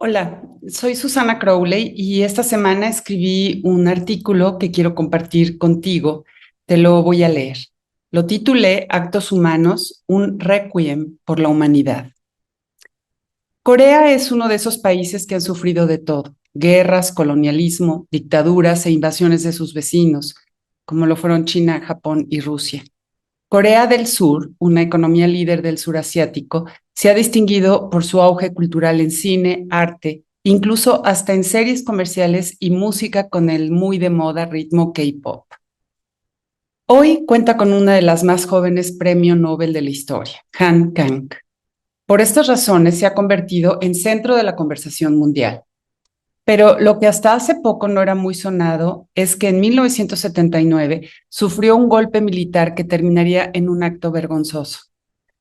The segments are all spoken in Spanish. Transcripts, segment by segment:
Hola, soy Susana Crowley y esta semana escribí un artículo que quiero compartir contigo. Te lo voy a leer. Lo titulé Actos Humanos, un requiem por la humanidad. Corea es uno de esos países que han sufrido de todo: guerras, colonialismo, dictaduras e invasiones de sus vecinos, como lo fueron China, Japón y Rusia. Corea del Sur, una economía líder del sur asiático, se ha distinguido por su auge cultural en cine, arte, incluso hasta en series comerciales y música con el muy de moda ritmo K-pop. Hoy cuenta con una de las más jóvenes premio Nobel de la historia, Han Kang. Por estas razones se ha convertido en centro de la conversación mundial. Pero lo que hasta hace poco no era muy sonado es que en 1979 sufrió un golpe militar que terminaría en un acto vergonzoso.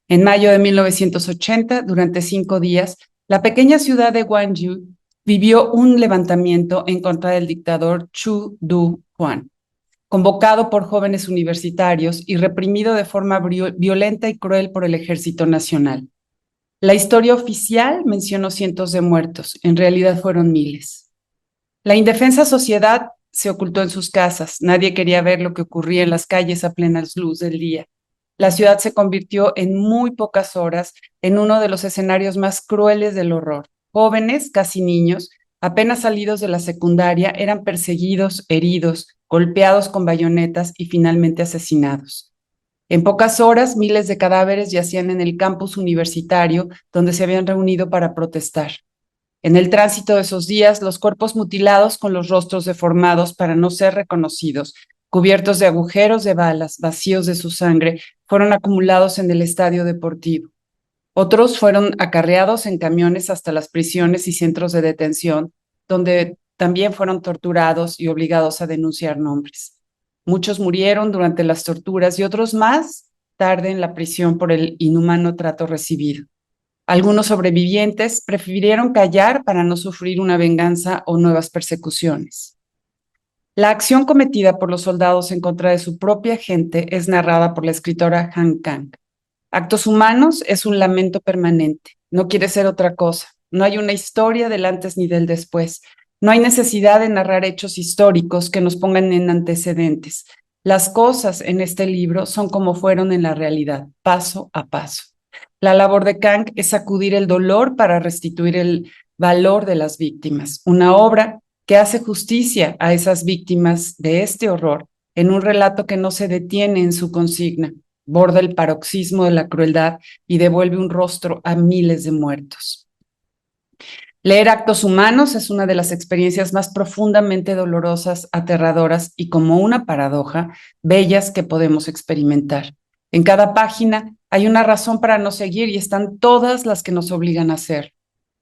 En mayo de 1980, durante 5 días, la pequeña ciudad de Gwangju vivió un levantamiento en contra del dictador Chu Du-hwan, convocado por jóvenes universitarios y reprimido de forma violenta y cruel por el Ejército Nacional. La historia oficial mencionó cientos de muertos, en realidad fueron miles. La indefensa sociedad se ocultó en sus casas, nadie quería ver lo que ocurría en las calles a plena luz del día. La ciudad se convirtió en muy pocas horas en uno de los escenarios más crueles del horror. Jóvenes, casi niños, apenas salidos de la secundaria, eran perseguidos, heridos, golpeados con bayonetas y finalmente asesinados. En pocas horas, miles de cadáveres yacían en el campus universitario donde se habían reunido para protestar. En el tránsito de esos días, los cuerpos mutilados con los rostros deformados para no ser reconocidos, cubiertos de agujeros de balas, vacíos de su sangre, fueron acumulados en el estadio deportivo. Otros fueron acarreados en camiones hasta las prisiones y centros de detención, donde también fueron torturados y obligados a denunciar nombres. Muchos murieron durante las torturas y otros más tarde en la prisión por el inhumano trato recibido. Algunos sobrevivientes prefirieron callar para no sufrir una venganza o nuevas persecuciones. La acción cometida por los soldados en contra de su propia gente es narrada por la escritora Han Kang. Actos Humanos es un lamento permanente, no quiere ser otra cosa, no hay una historia del antes ni del después, no hay necesidad de narrar hechos históricos que nos pongan en antecedentes. Las cosas en este libro son como fueron en la realidad, paso a paso. La labor de Kang es sacudir el dolor para restituir el valor de las víctimas, una obra que hace justicia a esas víctimas de este horror en un relato que no se detiene en su consigna, borda el paroxismo de la crueldad y devuelve un rostro a miles de muertos. Leer Actos Humanos es una de las experiencias más profundamente dolorosas, aterradoras y, como una paradoja, bellas que podemos experimentar. En cada página hay una razón para no seguir y están todas las que nos obligan a hacer.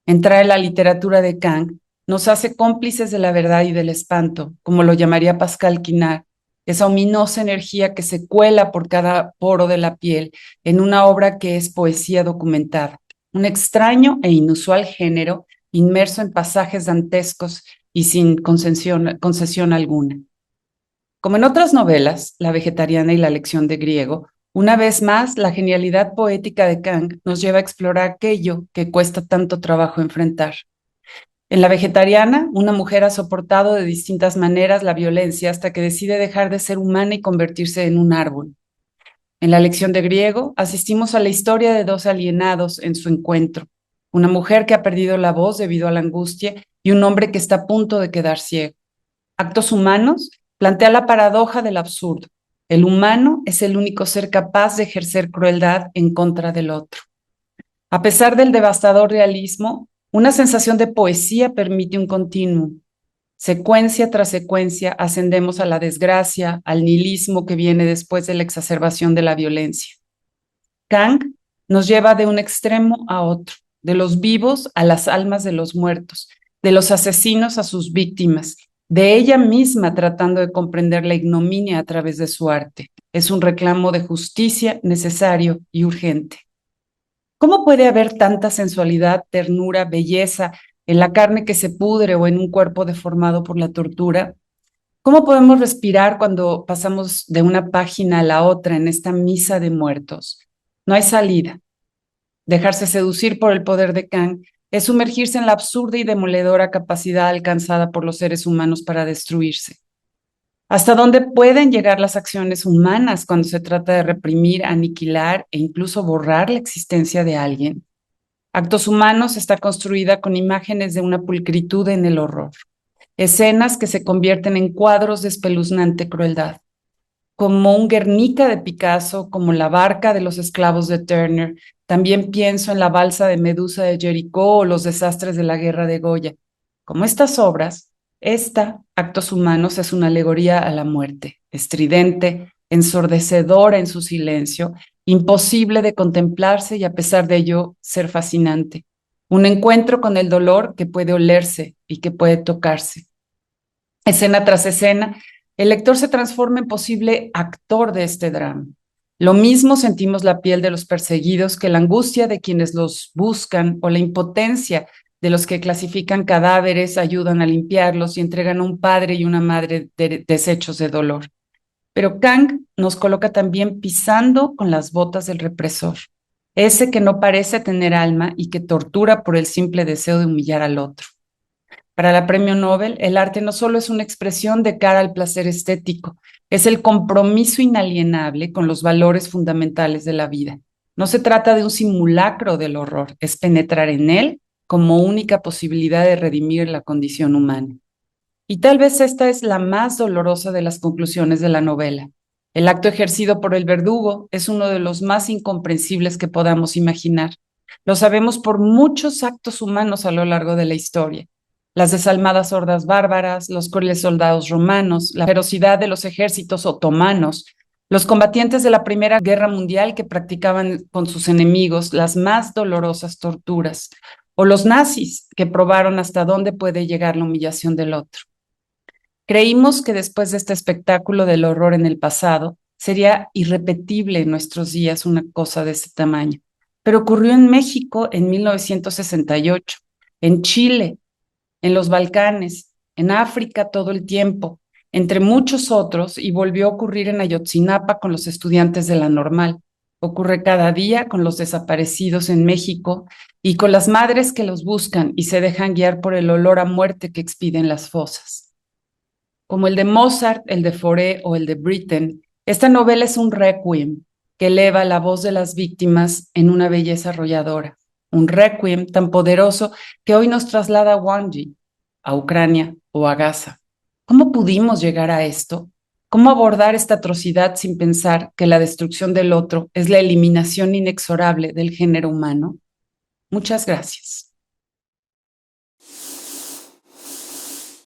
Entrar en la literatura de Kang nos hace cómplices de la verdad y del espanto, como lo llamaría Pascal Quinar, esa ominosa energía que se cuela por cada poro de la piel en una obra que es poesía documentada, un extraño e inusual género inmerso en pasajes dantescos y sin concesión alguna. Como en otras novelas, La vegetariana y La lección de griego, una vez más, la genialidad poética de Kang nos lleva a explorar aquello que cuesta tanto trabajo enfrentar. En La vegetariana, una mujer ha soportado de distintas maneras la violencia hasta que decide dejar de ser humana y convertirse en un árbol. En la lección de griego, asistimos a la historia de dos alienados en su encuentro, una mujer que ha perdido la voz debido a la angustia y un hombre que está a punto de quedar ciego. Actos Humanos plantea la paradoja del absurdo. El humano es el único ser capaz de ejercer crueldad en contra del otro. A pesar del devastador realismo, una sensación de poesía permite un continuum. Secuencia tras secuencia ascendemos a la desgracia, al nihilismo que viene después de la exacerbación de la violencia. Kang nos lleva de un extremo a otro, de los vivos a las almas de los muertos, de los asesinos a sus víctimas, de ella misma tratando de comprender la ignominia a través de su arte. Es un reclamo de justicia necesario y urgente. ¿Cómo puede haber tanta sensualidad, ternura, belleza en la carne que se pudre o en un cuerpo deformado por la tortura? ¿Cómo podemos respirar cuando pasamos de una página a la otra en esta misa de muertos? No hay salida. Dejarse seducir por el poder de Kang Es sumergirse en la absurda y demoledora capacidad alcanzada por los seres humanos para destruirse. ¿Hasta dónde pueden llegar las acciones humanas cuando se trata de reprimir, aniquilar e incluso borrar la existencia de alguien? Actos Humanos está construida con imágenes de una pulcritud en el horror, escenas que se convierten en cuadros de espeluznante crueldad, como un Guernica de Picasso, como la barca de los esclavos de Turner. También pienso en la balsa de Medusa de Jericó o los desastres de la guerra de Goya. Como estas obras, Actos Humanos, es una alegoría a la muerte, estridente, ensordecedora en su silencio, imposible de contemplarse y a pesar de ello ser fascinante. Un encuentro con el dolor que puede olerse y que puede tocarse. Escena tras escena, el lector se transforma en posible actor de este drama. Lo mismo sentimos la piel de los perseguidos que la angustia de quienes los buscan o la impotencia de los que clasifican cadáveres, ayudan a limpiarlos y entregan a un padre y una madre deshechos de dolor. Pero Kang nos coloca también pisando con las botas del represor, ese que no parece tener alma y que tortura por el simple deseo de humillar al otro. Para la Premio Nobel, el arte no solo es una expresión de cara al placer estético, es el compromiso inalienable con los valores fundamentales de la vida. No se trata de un simulacro del horror, es penetrar en él como única posibilidad de redimir la condición humana. Y tal vez esta es la más dolorosa de las conclusiones de la novela. El acto ejercido por el verdugo es uno de los más incomprensibles que podamos imaginar. Lo sabemos por muchos actos humanos a lo largo de la historia. Las desalmadas hordas bárbaras, los crueles soldados romanos, la ferocidad de los ejércitos otomanos, los combatientes de la Primera Guerra Mundial que practicaban con sus enemigos las más dolorosas torturas, o los nazis que probaron hasta dónde puede llegar la humillación del otro. Creímos que después de este espectáculo del horror en el pasado, sería irrepetible en nuestros días una cosa de este tamaño. Pero ocurrió en México en 1968, en Chile, en los Balcanes, en África todo el tiempo, entre muchos otros, y volvió a ocurrir en Ayotzinapa con los estudiantes de la Normal. Ocurre cada día con los desaparecidos en México y con las madres que los buscan y se dejan guiar por el olor a muerte que expiden las fosas. Como el de Mozart, el de Fauré o el de Britten, esta novela es un requiem que eleva la voz de las víctimas en una belleza arrolladora. Un requiem tan poderoso que hoy nos traslada a Wanji, a Ucrania o a Gaza. ¿Cómo pudimos llegar a esto? ¿Cómo abordar esta atrocidad sin pensar que la destrucción del otro es la eliminación inexorable del género humano? Muchas gracias.